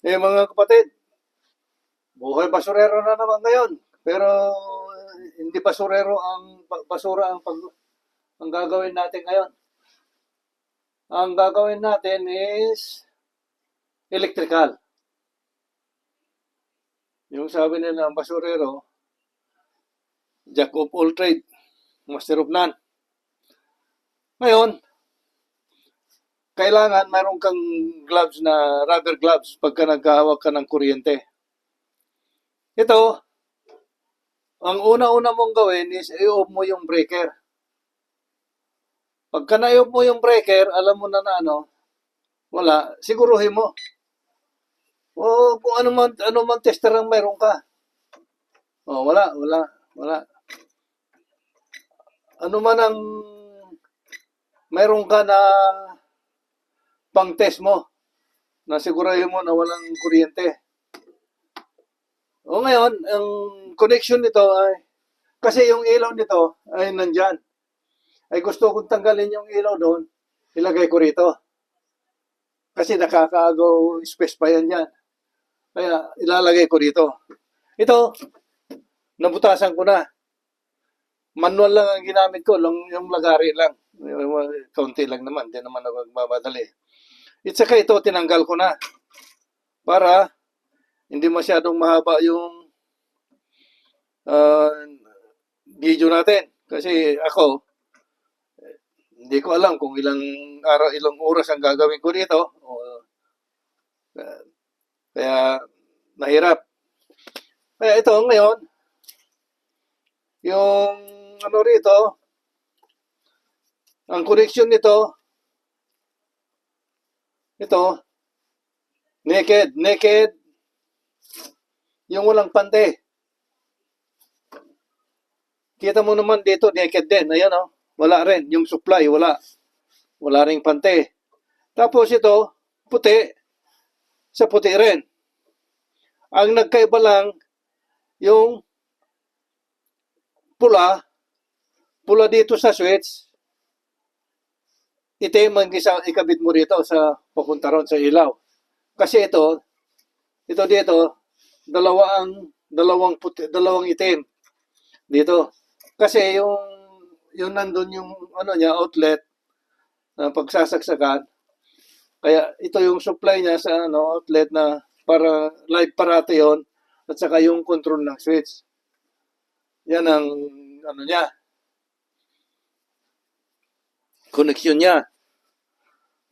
Mga kapatid, buhay basurero na naman ngayon. Pero hindi basurero ang basura ang gagawin natin ngayon. Ang gagawin natin is electrical. Yung sabi nila ang basurero, jack of all trade, master of none. Ngayon, kailangan mayroon kang gloves na rubber gloves pagka nagkahawak ka ng kuryente. Ito, ang una-una mong gawin is i-off mo yung breaker. Pagka na-off mo yung breaker, alam mo na wala, siguruhin mo. O kung ano man tester ang mayroon ka. Wala. Ano man ang mayroon ka na pang-test mo, na sigurahin mo na walang kuryente. Ngayon, ang connection nito ay, kasi yung ilaw nito ay nandyan. Ay gusto kong tanggalin yung ilaw doon, ilagay ko rito. Kasi nakakaagaw space pa yan dyan. Kaya ilalagay ko dito. Ito, nabutasan ko na. Manual lang ang ginamit ko, yung lagari lang. Kaunti lang naman, hindi naman ako magmamadali. At saka ito, tinanggal ko na. Para hindi masyadong mahaba yung video natin. Kasi ako, hindi ko alam kung ilang oras ang gagawin ko dito. Kaya nahirap. Kaya ito ngayon, yung rito, ang connection nito, ito, naked, yung walang pante. Kita mo naman dito, naked din. Ayan wala rin. Yung supply, wala. Wala ring pante. Tapos ito, puti. Sa puti rin. Ang nagkaiba lang, yung pula dito sa switch, itim ang ikabit mo dito sa papunta ron sa ilaw. Kasi ito dito, dalawang itim dito. Kasi yung nandun yung niya, outlet, na pagsasaksakan, kaya ito yung supply niya sa outlet na para live parate yon, at saka yung control ng switch. Yan ang niya, connection niya.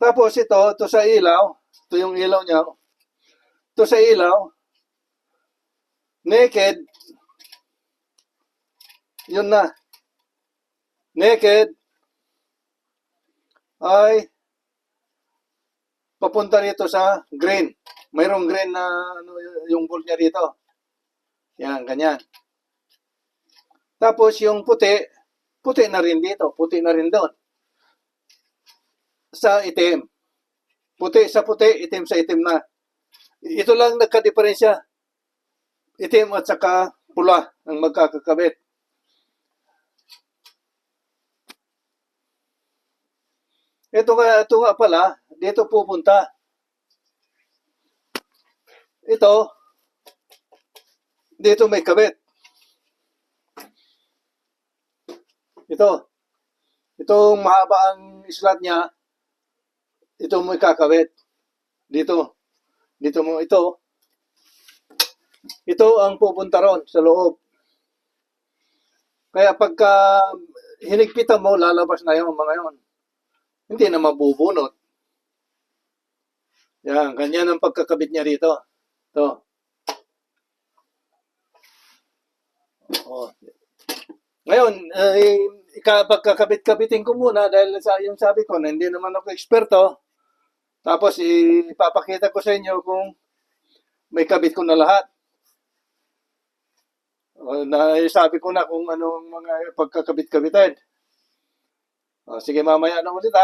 Tapos ito sa ilaw, ito yung ilaw niya. Ito sa ilaw, naked, yun na. Naked ay papunta rito sa green. Mayroong green na yung bulb niya dito. Yan, ganyan. Tapos yung puti na rin dito, puti na rin doon. Sa itim. Puti sa puti, itim sa itim na. Ito lang nagka-diferensya. Itim at saka pula ang magkakakabit. Ito nga pala, dito pupunta. Ito, dito may kabit. Itong mahaba ang slot niya, ito mo ikakabit. Dito mo ito. Ito ang pupunta ron sa loob. Kaya pagka hinigpitan mo, lalabas na yung mga yon. Hindi na mabubunot. Yan, ganyan ang pagkakabit niya rito. Ito. Ngayon, pagkakabit-kabitin ko muna dahil sa yung sabi ko na hindi naman ako eksperto. Tapos ipapakita ko sa inyo kung may kabit ko na lahat. Sabi ko na kung anong mga pagkakabit-kabitin. Sige, mamaya na ulit